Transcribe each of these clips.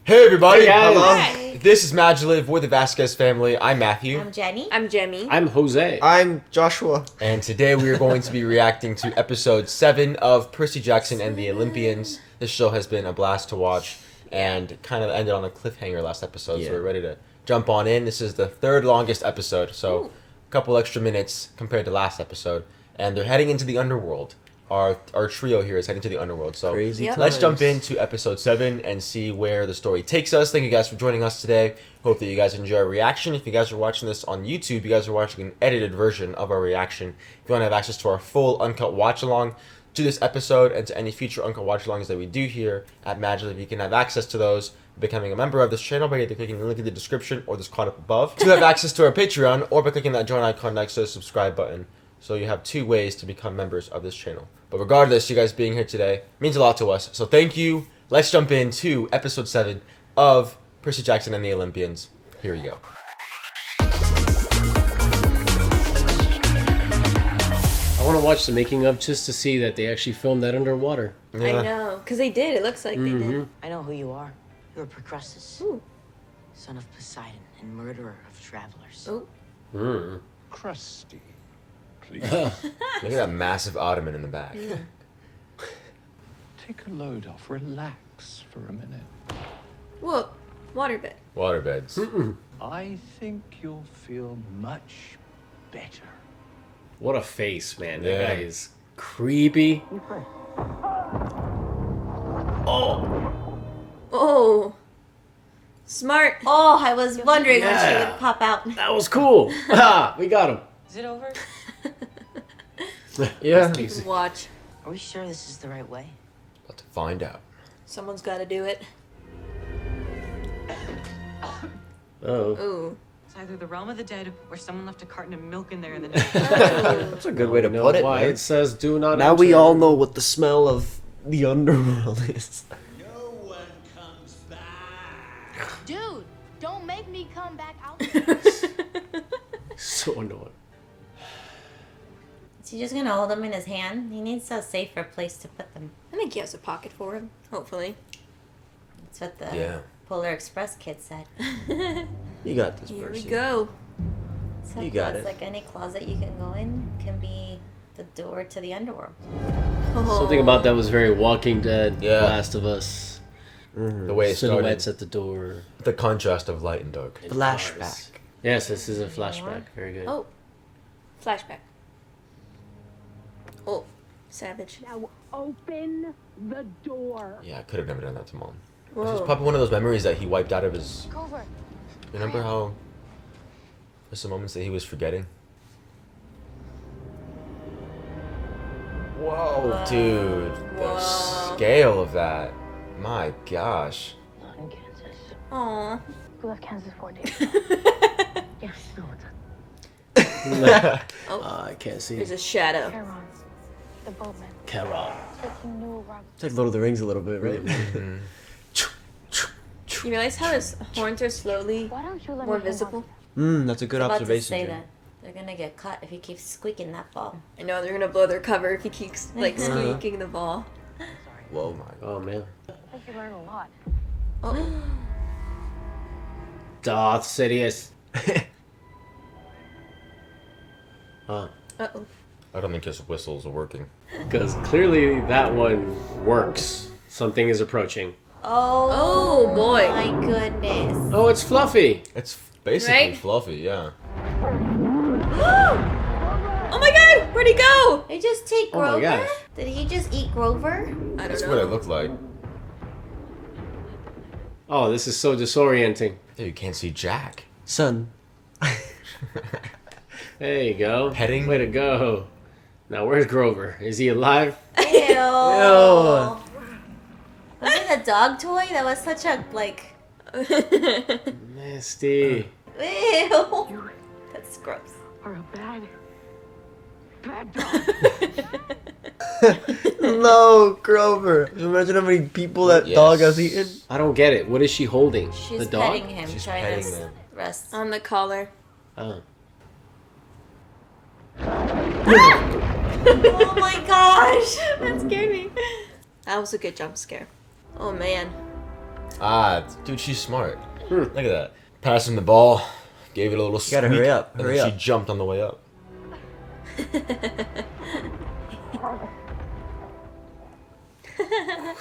Hey everybody! Hey guys. Hello. Hi. This is MaJeliv. We're the Vasquez family. I'm Matthew. I'm Jenny. I'm Jemmy. I'm Jose. I'm Joshua. And today we are going to be reacting to episode 7 of Percy Jackson and the Olympians. This show has been a blast to watch and kind of ended on a cliffhanger last episode, so we're ready to jump on in. This is the third longest episode, so a couple extra minutes compared to last episode. And they're heading into the underworld. Our trio here is heading to the underworld, so let's jump into episode 7 and see where the story takes us. Thank you guys for joining us today. Hope that you guys enjoy our reaction. If you guys are watching this on YouTube, you guys are watching an edited version of our reaction. If you want to have access to our full uncut watch-along to this episode and to any future uncut watch-alongs that we do here at MaJeliv, you can have access to those becoming a member of this channel by either clicking the link in the description or this card up above. To have access to our Patreon or by clicking that join icon next to the subscribe button. So you have 2 ways to become members of this channel. But regardless, you guys being here today means a lot to us. So thank you. Let's jump into episode 7 of Percy Jackson and the Olympians. Here we go. I want to watch the making of just to see that they actually filmed that underwater. Yeah. I know, because they did. It looks like they did. I know who you are. You're Procrustes, Ooh. son of Poseidon and murderer of travelers. Oh. Crusty, please. Look at that massive ottoman in the back. Take a load off. Relax for a minute. Whoa. Waterbed. Waterbeds. I think you'll feel much better. What a face, man. That Yeah. guy is creepy. Oh. Oh. Smart. Oh, I was wondering when she Yeah. would pop out. That was cool. Ha! We got him. Is it over? Yeah. Easy. Watch. Are we sure this is the right way? About to find out. Someone's got to do it. Oh. Ooh. It's either the realm of the dead or someone left a carton of milk in there in the night. That's a good way to You know put it, why man. it says do not Now we enter. all know what the smell of the underworld is. No one comes back. Dude, don't make me come back out. So annoying. Is he just gonna hold them in his hand? He needs a safer place to put them. I think he has a pocket for him. Hopefully. That's what the Yeah. Polar Express kid said. You got this, Here Percy. we go. So You got it's it. like any closet you can go in can be the door to the underworld. Something about that was very Walking Dead, Yeah. Last of Us. The way it Silhouettes started. at the door. The contrast of light and dark. Flashback. Yes, this is a flashback. Very good. Oh. Flashback. Oh. Savage. Now open the door. Yeah, I could have never done that to Mom. This Whoa. is probably one of those memories that he wiped out of his... Grover. Remember how... There's some moments that he was forgetting? Whoa, dude. The Whoa. scale of that. My gosh. Not in Kansas. Aw. We left Kansas 4 days. Yes, no, it's I can't see There's it. a shadow. Charon, the boatman, Carol. taking new route. It's like Lord of the Rings a little bit, right? You realize how his horns are slowly Why don't you let more me hold visible? That's a good I was about to observation. say Jen. that. They're gonna get cut if he keeps squeaking that ball. I know they're gonna blow their cover if he keeps like squeaking the ball. Whoa, my god. Oh man. I think you learn a lot. Oh. Darth Sidious. Uh-oh. I don't think his whistles are working. Because clearly that one works. Something is approaching. Oh, boy. My goodness. Oh, it's Fluffy. It's basically Right? fluffy, yeah. Oh my god! Where'd he go? They just take Oh my Grover? gosh. Did he just eat Grover? I That's don't what it know. looked like. Oh, this is so disorienting. Dude, you can't see Jack. Son. There you go. Petting? Way to go. Now, where's Grover? Is he alive? Ew. Was it a dog toy? That was such a, like... Nasty. Ew. That's gross. Or a bad dog. No, Grover. Imagine how many people that Yes. dog has eaten. I don't get it. What is she holding? She's the dog? petting him, She's trying petting to him. rest. On the collar. Oh. Oh my gosh! That scared me. That was a good jump scare. Oh man. Ah, dude, she's smart. Look at that. Passing the ball, gave it a little squeak. Gotta hurry up, And hurry then up. she jumped on the way up.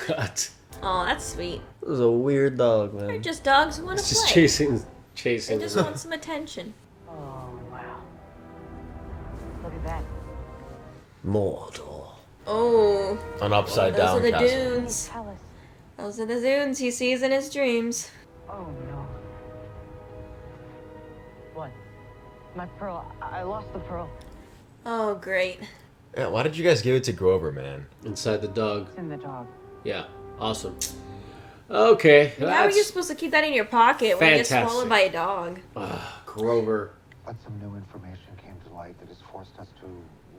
What? Oh, that's sweet. It was a weird dog, They're man. just dogs who want It's to just play. chasing. They just want some attention. Oh, wow. Look at that. Mordor. Oh, An upside those are down the castle. dunes. Tell us. Those are the dunes he sees in his dreams. Oh, no. What? My pearl. I lost the pearl. Oh, great. Yeah, why did you guys give it to Grover, man? Inside the dog. It's in the dog. Yeah, awesome. Okay, How are you that's supposed to keep that in your pocket when you get fantastic. swallowed by a dog? Grover. But some new information came to light that has forced us to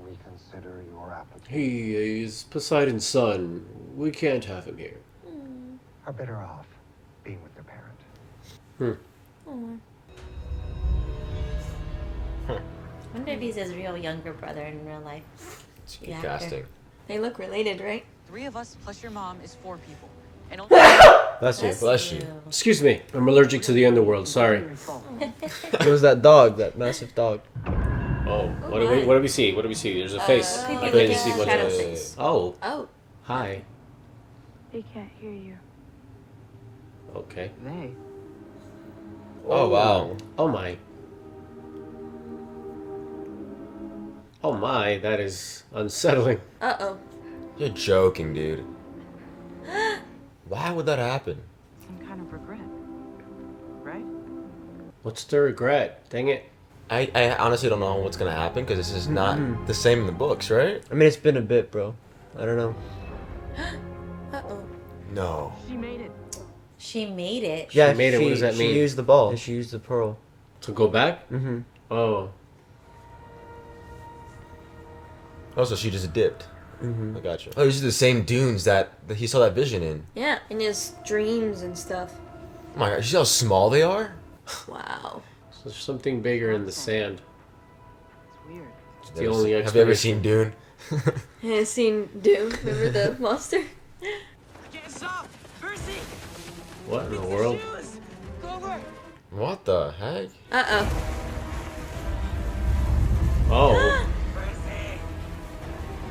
reconsider your application. He is Poseidon's son. We can't have him here. Are better off being with their parent. I wonder if he's his real younger brother in real life. It's good Yeah, casting. They look related, right? 3 of us plus your mom is 4 people. And only Bless you. Bless you. Excuse me, I'm allergic to the underworld. Sorry. It was that dog, that massive dog. Oh, what do we see? What do we see? There's a face. creepy I couldn't looking see much shadow of it. face. Oh, Oh. hi. They can't hear you. Okay. They. Oh, wow. Oh my. Oh my, that is unsettling. Uh-oh. You're joking, dude. Why would that happen? some kind of regret. Right? What's the regret? Dang it. I honestly don't know what's gonna happen because this is not the same in the books, right? I mean, it's been a bit, bro. I don't know. Uh-oh. No. She made it. She made it. Yeah, made it. What does that mean? She used the ball. She used the pearl. To go back? Mm-hmm. Oh. Also, she just dipped. Mm-hmm. I gotcha. Oh, these are the same dunes that he saw that vision in. Yeah, in his dreams and stuff. Oh my god, you see how small they are? Wow. So there's something bigger in the sand. It's weird. It's the only Have you ever explanation. seen Dune? I've seen Dune. Remember the monster? I can't stop! Percy! What in the world? Shoes! Grover! What the heck? Uh-oh. Oh. Percy!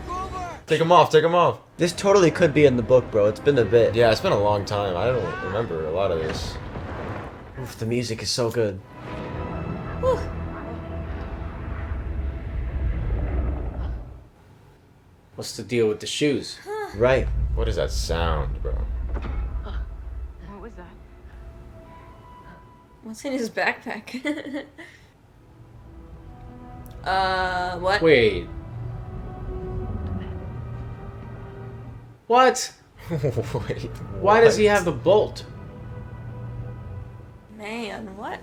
Grover! Take them off, take them off. This totally could be in the book, bro. It's been a bit. Yeah, it's been a long time. I don't remember a lot of this. Oof, the music is so good. Whew. What's the deal with the shoes? Right. What is that sound, bro? What was that? What's in his backpack? What? Wait. What? Wait, Why does he have the bolt? Man, what?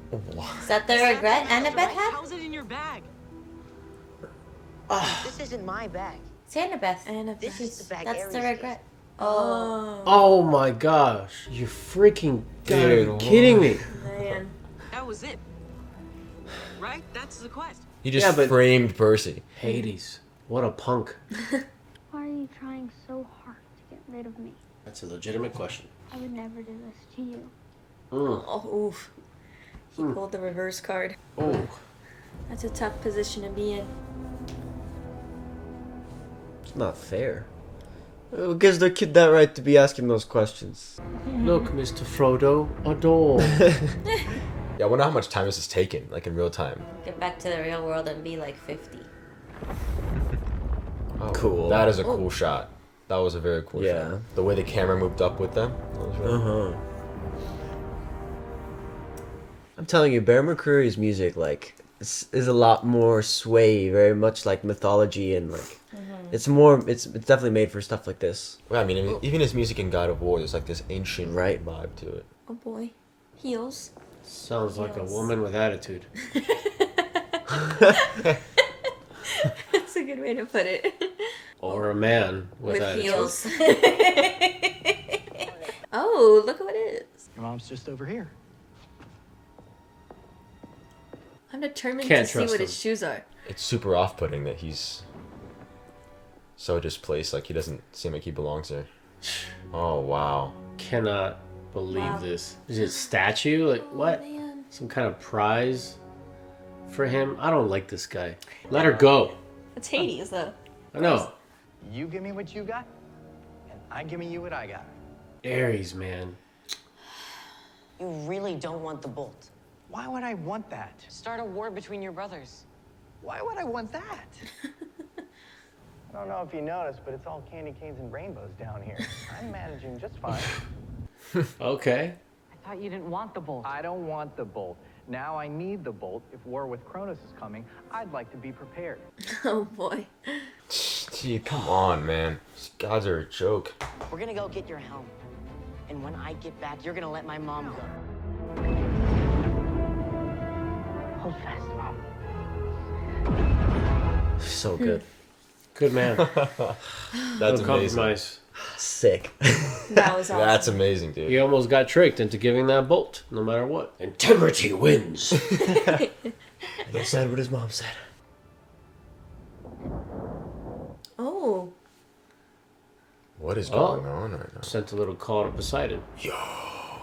What? Is that the regret Annabeth had? How's it in your bag? This isn't my bag. It's Annabeth. Annabeth. This is the bag That's Ares the gave. regret. Oh. Oh my gosh. You freaking gotta Dude, be kidding me. Man. That was it. Right? That's the quest. He just Yeah, but- framed Percy. Hades. What a punk. Why are you trying so hard to get rid of me? That's a legitimate question. I would never do this to you. Oh, oof. He pulled the reverse card. Oh. That's a tough position to be in. It's not fair. Who gives the kid that right to be asking those questions? Look, Mr. Frodo, a door. Yeah, I wonder how much time this is taking, like in real time. Get back to the real world and be like 50. Oh, Cool. That is a cool shot. That was a very cool Yeah. shot. The way the camera moved up with them. That was really Uh-huh. I'm telling you, Bear McCreary's music, like, is a lot more sway, very much like mythology, and like, it's more, it's definitely made for stuff like this. Well, I mean, even his music in God of War, there's like this ancient Right. vibe to it. Oh boy. Heels. Sounds like a Yes. woman with attitude. That's a good way to put it. Or a man with With attitude. heels. Oh, look at what it is. Your mom's just over here. I'm determined Can't to see trust what him. his shoes are. It's super off-putting that he's so displaced, like he doesn't seem like he belongs there. Oh, wow. cannot believe this. Is it a statue? Like, what? Man. Some kind of prize for him? I don't like this guy. Let her go. It's Hades, though. I know. You give me what you got, and I give me you what I got. Ares, man. You really don't want the bolt. Why would I want that? Start a war between your brothers. Why would I want that? I don't know if you noticed, but it's all candy canes and rainbows down here. I'm managing just fine. Okay. I thought you didn't want the bolt. I don't want the bolt. Now I need the bolt. If war with Cronus is coming, I'd like to be prepared. Oh boy. Gee, come on, man. These gods are a joke. We're gonna go get your helm. And when I get back, you're gonna let my mom go. Hold fast, Mom. So good. Good man. That's No amazing. compromise. Sick. That was awesome. That's amazing, dude. He almost got tricked into giving that bolt, no matter what. Integrity wins. He said what his mom said. Oh. What is going on right now? Sent a little call to Poseidon. Yo. I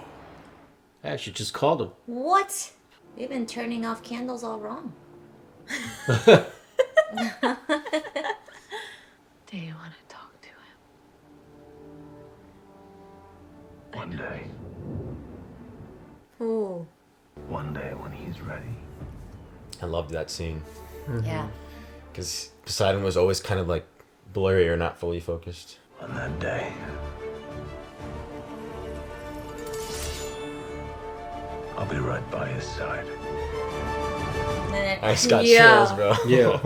actually just called him. What? We've been turning off candles all wrong. Do you want to talk to him? One day. Ooh. One day when he's ready. I loved that scene. Yeah. Because Poseidon was always kind of like blurry or not fully focused. On that day. I'll be right by his side. I just got Yeah. chills, bro. Yeah.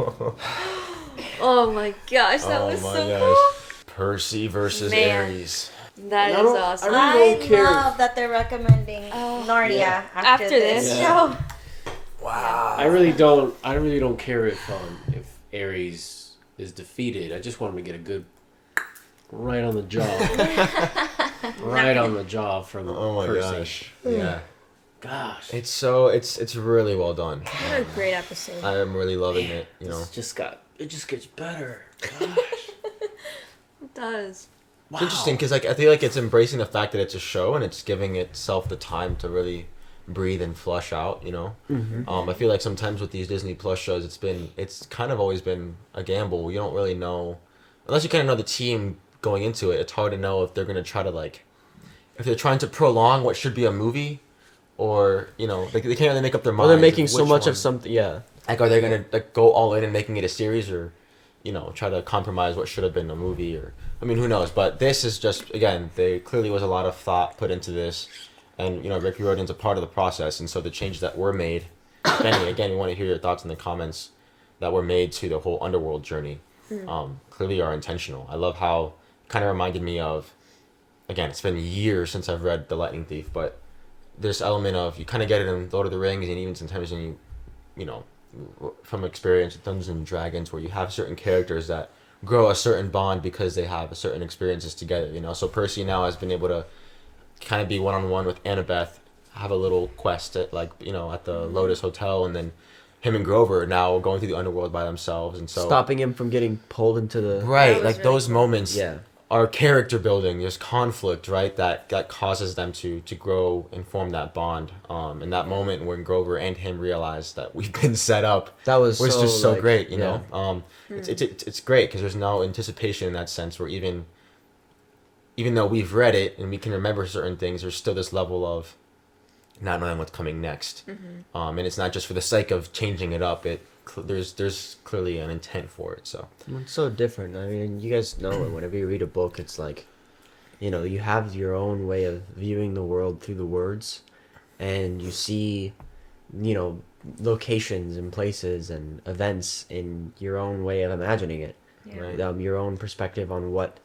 Oh my gosh, that was my so gosh. Percy versus Man. Ares. cool. That is I don't- awesome. I really don't care. love that they're recommending Narnia Yeah. after this this. show. Wow. I really don't care if Ares is defeated. I just want him to get a good right on the jaw. Right on the jaw from Oh my Percy. gosh. Yeah. Gosh. It's really well done. What a great episode. I am really loving it, you know. It just gets better. Gosh. It does. It's interesting because like I feel like it's embracing the fact that it's a show and it's giving itself the time to really breathe and flush out, you know. I feel like sometimes with these Disney Plus shows, it's kind of always been a gamble. You don't really know unless you kind of know the team going into it. It's hard to know if they're gonna try to if they're trying to prolong what should be a movie, or you know, like they can't really make up their mind. Well, they're making so much of something. Yeah. Like, are they gonna go all in and making it a series, or you know, try to compromise what should have been a movie, or I mean, who knows? But this is just again, there clearly was a lot of thought put into this, and you know, Rick Riordan's a part of the process, and so the changes that were made. Again, we want to hear your thoughts in the comments that were made to the whole underworld journey. Clearly are intentional. I love how it kind of reminded me of. Again, it's been years since I've read The Lightning Thief, but this element of you kind of get it in Lord of the Rings, and even sometimes in you know, from experience with Dungeons and Dragons, where you have certain characters that grow a certain bond because they have certain experiences together. You know, so Percy now has been able to kind of be one-on-one with Annabeth, have a little quest at at the Lotus Hotel, and then him and Grover now going through the underworld by themselves, and so Stopping him from getting pulled into the right, like those moments. Yeah. Are character building. There's conflict, right? That causes them to grow and form that bond. And that moment when Grover and him realize that we've been set up, That was just so like, great, you yeah. know. It's great because there's no anticipation in that sense. Where even though we've read it and we can remember certain things, there's still this level of not knowing what's coming next. And it's not just for the sake of changing it up. There's clearly an intent for it. So It's so different. I mean, you guys know it. Whenever you read a book, it's like, you know, you have your own way of viewing the world through the words, and you see, you know, locations and places and events in your own way of imagining it. Yeah. Right? Your own perspective on what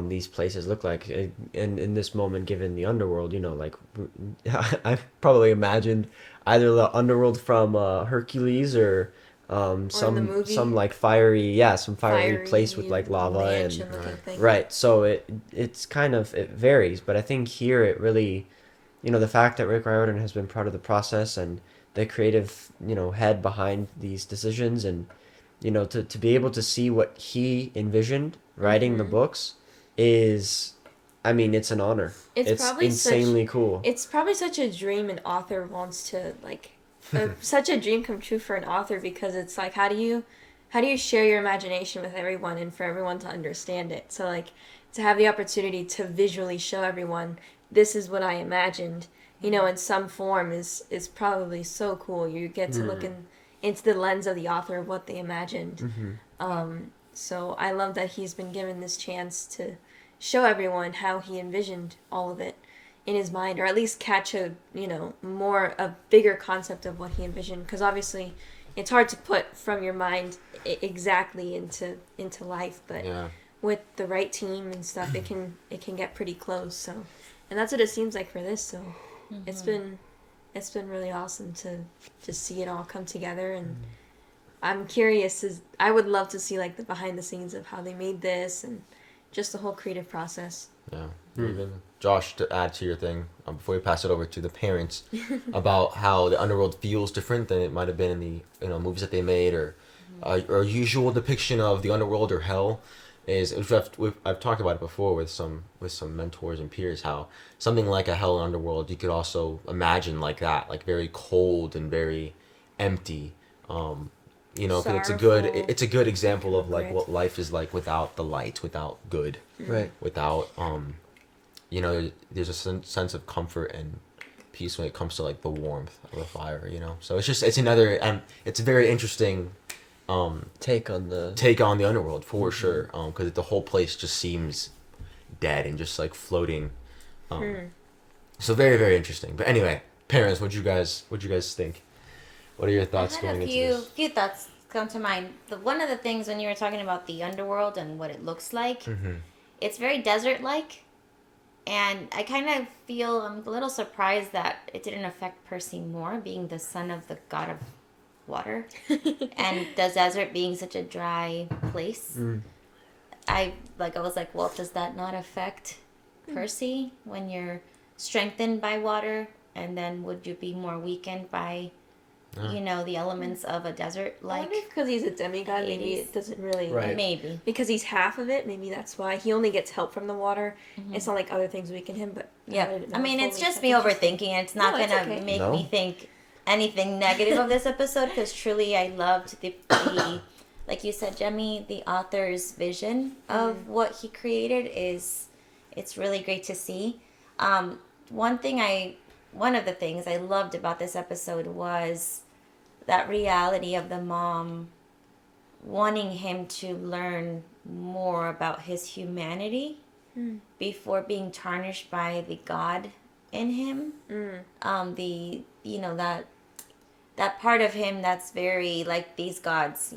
these places look like. And in this moment, given the underworld, you know, like I probably imagined either the underworld from Hercules or some like fiery place with like lava and right. So it's kind of, it varies, but I think here it really, you know, the fact that Rick Riordan has been part of the process and the creative, you know, head behind these decisions, and you know, to be able to see what he envisioned writing the books is I mean, it's an honor. It's probably insanely cool. It's probably such a dream an author wants to like, such a dream come true for an author, because it's like, how do you share your imagination with everyone and for everyone to understand it? So like, to have the opportunity to visually show everyone, this is what I imagined, you know, in some form is probably so cool. You get to look into the lens of the author of what they imagined. So I love that he's been given this chance to show everyone how he envisioned all of it in his mind, or at least catch a bigger concept of what he envisioned, because obviously it's hard to put from your mind exactly into life, but with the right team and stuff, it can get pretty close. So, and that's what it seems like for this. So it's been really awesome to see it all come together, and I'm curious. I would love to see like the behind the scenes of how they made this and just the whole creative process. Yeah. Even Josh, to add to your thing, before we pass it over to the parents, about how the underworld feels different than it might have been in the movies that they made, or usual depiction of the underworld or hell, is I've talked about it before with some mentors and peers, how something like a hell and underworld you could also imagine like that, like very cold and very empty. Because it's a good example of like what life is like without the light, without good, right? Without there's a sense of comfort and peace when it comes to like the warmth of the fire, So it's another it's a very interesting take on the underworld for sure, because the whole place just seems dead and just like floating. So very, very interesting. But anyway, parents, what'd you guys think? What are your thoughts going into this? A few thoughts come to mind. One of the things when you were talking about the underworld and what it looks like, it's very desert-like. And I kind of feel, I'm a little surprised that it didn't affect Percy more, being the son of the god of water. And the desert being such a dry place. I was like, well, does that not affect Percy when you're strengthened by water? And then would you be more weakened by the elements of a desert, like because he's a demigod, maybe it doesn't really maybe because he's half of it, maybe that's why he only gets help from the water. It's not like other things weaken him, but I mean, it's just me overthinking. It's not gonna make me think anything negative of this episode, because truly I loved the like you said, Jemmy, the author's vision of what he created it's really great to see. One of the things I loved about this episode was that reality of the mom wanting him to learn more about his humanity before being tarnished by the God in him. That part of him that's very like these gods,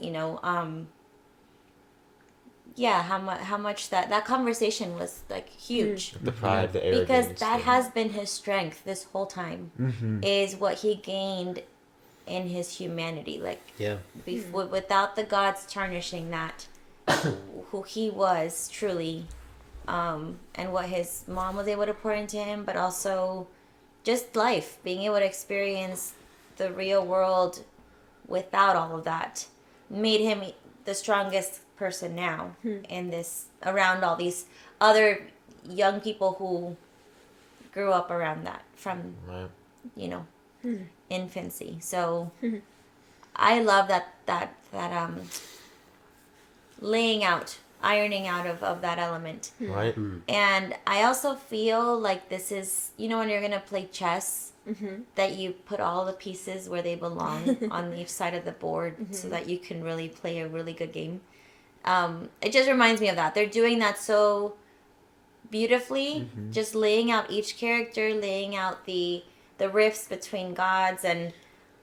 how much that conversation was like huge. The pride, the arrogance. Because that has been his strength this whole time, is what he gained in his humanity. Like, without the gods tarnishing that, who he was truly, and what his mom was able to pour into him, but also just life, being able to experience the real world without all of that, made him the strongest person now in this, around all these other young people who grew up around that from infancy. So I love that ironing out of that element, right? And I also feel like this is, when you're gonna play chess, that you put all the pieces where they belong on each side of the board, so that you can really play a really good game. It just reminds me of that. They're doing that so beautifully, just laying out each character, laying out the rifts between gods and,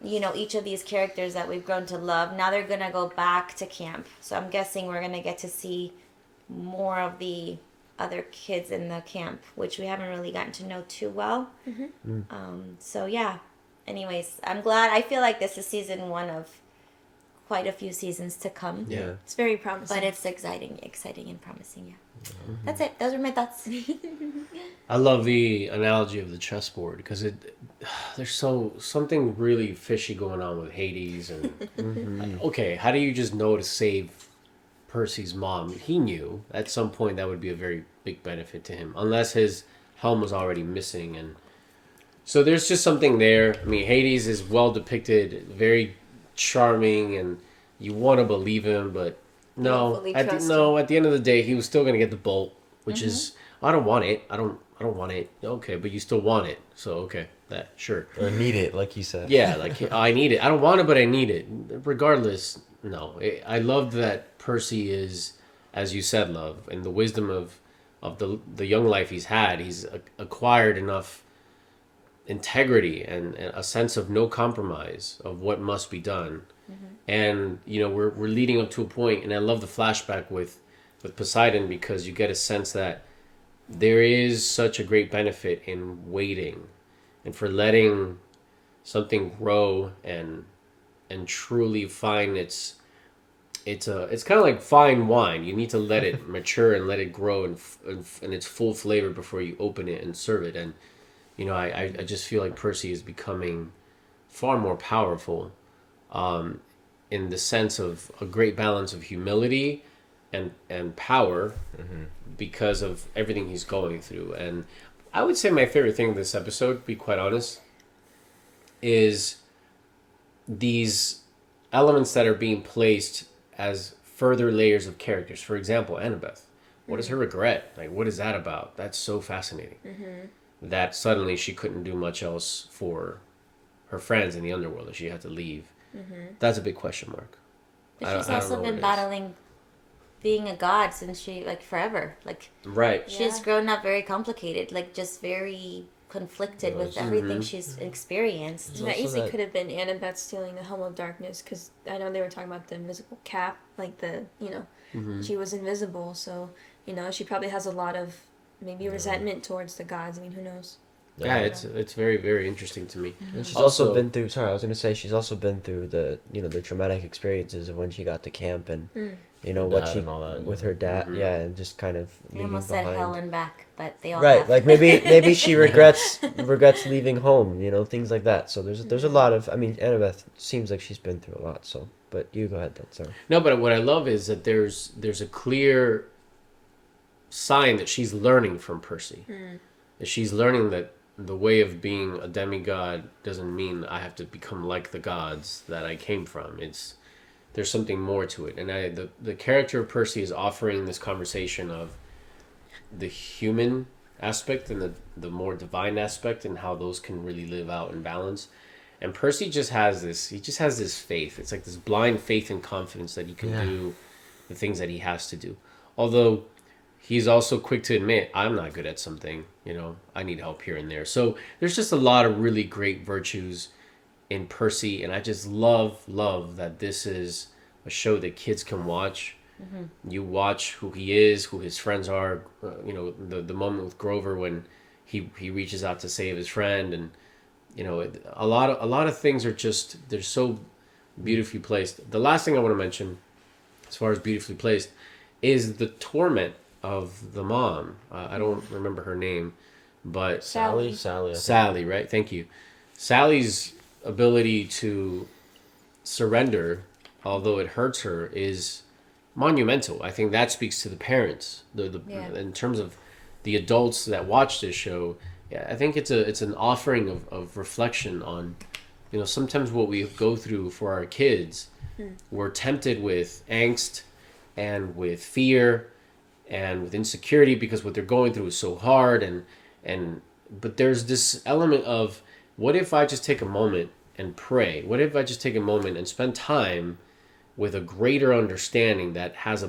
each of these characters that we've grown to love. Now they're going to go back to camp. So I'm guessing we're going to get to see more of the other kids in the camp, which we haven't really gotten to know too well. So yeah, anyways, I'm glad. I feel like this is season 1 of quite a few seasons to come. Yeah. It's very promising. But it's exciting and promising, yeah. That's it. Those are my thoughts. I love the analogy of the chessboard, because there's something really fishy going on with Hades, and okay, how do you just know to save Percy's mom? He knew at some point that would be a very big benefit to him, unless his helm was already missing. And so there's just something there. I mean, Hades is well depicted, very charming, and you want to believe him, but no. At the end of the day, he was still going to get the bolt, which is, I don't want it. I don't want it. Okay, but you still want it. So, okay, that, sure. Or need it, like he said. Yeah, like, I need it. I don't want it, but I need it. Regardless, no. I love that Percy is, as you said, Love, and the wisdom of the young life he's had. He's acquired enough integrity and a sense of no compromise of what must be done. And, you know, we're leading up to a point, and I love the flashback with Poseidon, because you get a sense that there is such a great benefit in waiting and for letting something grow and truly find it's kind of like fine wine. You need to let it mature and let it grow in its full flavor before you open it and serve it. And, you know, I just feel like Percy is becoming far more powerful, in the sense of a great balance of humility and power, because of everything he's going through. And I would say my favorite thing of this episode, to be quite honest, is these elements that are being placed as further layers of characters. For example, Annabeth. What is her regret? Like, what is that about? That's so fascinating. That suddenly she couldn't do much else for her friends in the underworld, that she had to leave. That's a big question mark. But she's also been battling being a god since she, like, forever. Like, right. She's grown up very complicated, like, just very conflicted with everything she's experienced. That easily could have been Annabeth stealing the Helm of Darkness, because I know they were talking about the invisible cap, like the, you know, she was invisible, so, you know, she probably has a lot of maybe resentment towards the gods. I mean, who knows? Yeah, it's very, very interesting to me. And she's also been through, sorry, I was going to say, she's also been through the, you know, the traumatic experiences of when she got to camp and, you know, what she, with her dad, and just kind of leaving almost said hell and back, but they all right, have. like maybe she regrets leaving home, you know, things like that. So there's a lot of, I mean, Annabeth seems like she's been through a lot, so, but you go ahead then, sorry. No, but what I love is that there's a clear sign that she's learning from Percy. That she's learning that the way of being a demigod doesn't mean I have to become like the gods that I came from. There's something more to it. And the character of Percy is offering this conversation of the human aspect and the more divine aspect, and how those can really live out in balance. And Percy just has this faith. It's like this blind faith and confidence that he can do the things that he has to do. Although he's also quick to admit, I'm not good at something, you know, I need help here and there. So there's just a lot of really great virtues in Percy, and I just love that this is a show that kids can watch. You watch who he is, who his friends are, you know, the moment with Grover when he reaches out to save his friend, and, you know, a lot of things are just, they're so beautifully placed. The last thing I want to mention, as far as beautifully placed, is the torment of the mom. I don't remember her name, but Sally, right? Thank you. Sally's ability to surrender, although it hurts her, is monumental. I think that speaks to the parents. In terms of the adults that watch this show, I think it's an offering of reflection on, you know, sometimes what we go through for our kids. We're tempted with angst and with fear and with insecurity because what they're going through is so hard, but there's this element of, what if I just take a moment and pray? What if I just take a moment and spend time with a greater understanding that has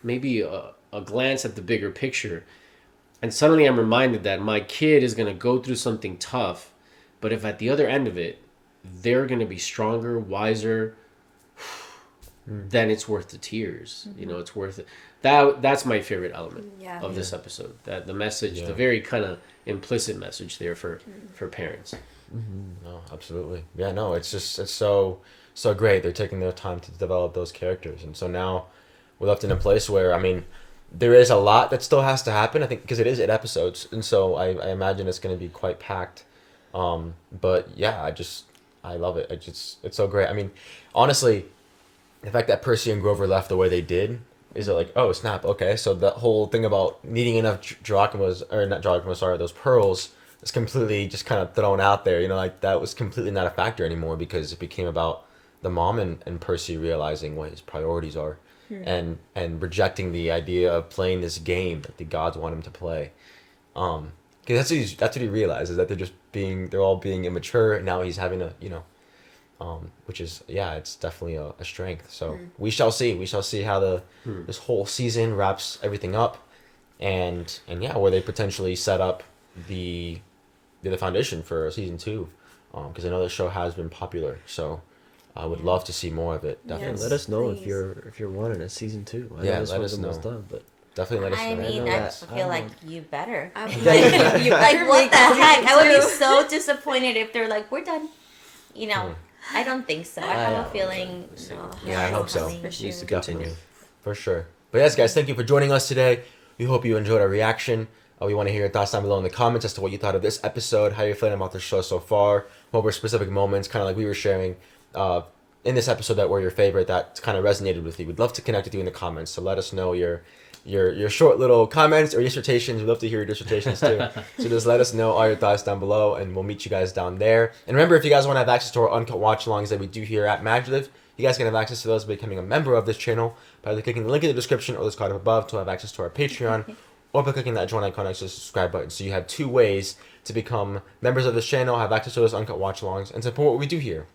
maybe a glance at the bigger picture, and suddenly I'm reminded that my kid is going to go through something tough, but if at the other end of it they're going to be stronger, wiser, then it's worth the tears. You know, it's worth it. That's my favorite element of this episode. That the message, the very kind of implicit message there for parents. No, absolutely. Yeah, no, it's so great. They're taking their time to develop those characters, and so now we're left in a place where, I mean, there is a lot that still has to happen. I think because it is 8 episodes, and so I imagine it's going to be quite packed. But yeah, I love it. It's so great. I mean, honestly, the fact that Percy and Grover left the way they did is it like, oh snap, okay, so the whole thing about needing enough drachmas, or not drachmas, sorry, those pearls is completely just kind of thrown out there. You know, like that was completely not a factor anymore because it became about the mom and Percy realizing what his priorities are, and rejecting the idea of playing this game that the gods want him to play. Because that's what he realizes, that they're all being immature, and now he's having a, you know, which is, yeah, it's definitely a strength. So we shall see how this whole season wraps everything up, and yeah, where they potentially set up the foundation for season 2, because I know the show has been popular, so I would love to see more of it. Definitely. Let us know if you're wanting a season 2. I know let us know. Done, but definitely let us know. I mean, I feel like you better. You Like, what the heck? I would be so disappointed if they're like, we're done. You know, I don't think so. I have a feeling. No, yeah, I hope so. For sure. Needs to continue. For sure. But yes, guys, thank you for joining us today. We hope you enjoyed our reaction. We want to hear your thoughts down below in the comments as to what you thought of this episode, how you're feeling about the show so far, what were specific moments, kind of like we were sharing in this episode that were your favorite, that kind of resonated with you. We'd love to connect with you in the comments, so let us know your short little comments or dissertations. We'd love to hear your dissertations too. So just let us know all your thoughts down below, and we'll meet you guys down there. And remember, if you guys want to have access to our uncut watch-alongs that we do here at MaJeliv, you guys can have access to those by becoming a member of this channel by either clicking the link in the description or this card up above to have access to our Patreon, or by clicking that join icon next to the subscribe button. So you have 2 ways to become members of this channel, have access to those uncut watch-alongs, and support what we do here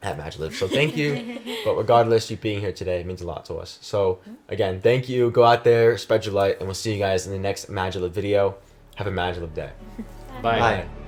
at MaJeliv. So thank you. But regardless, you being here today means a lot to us. So again, thank you. Go out there, spread your light, and we'll see you guys in the next MaJeliv video. Have a MaJeliv day. Bye. Bye.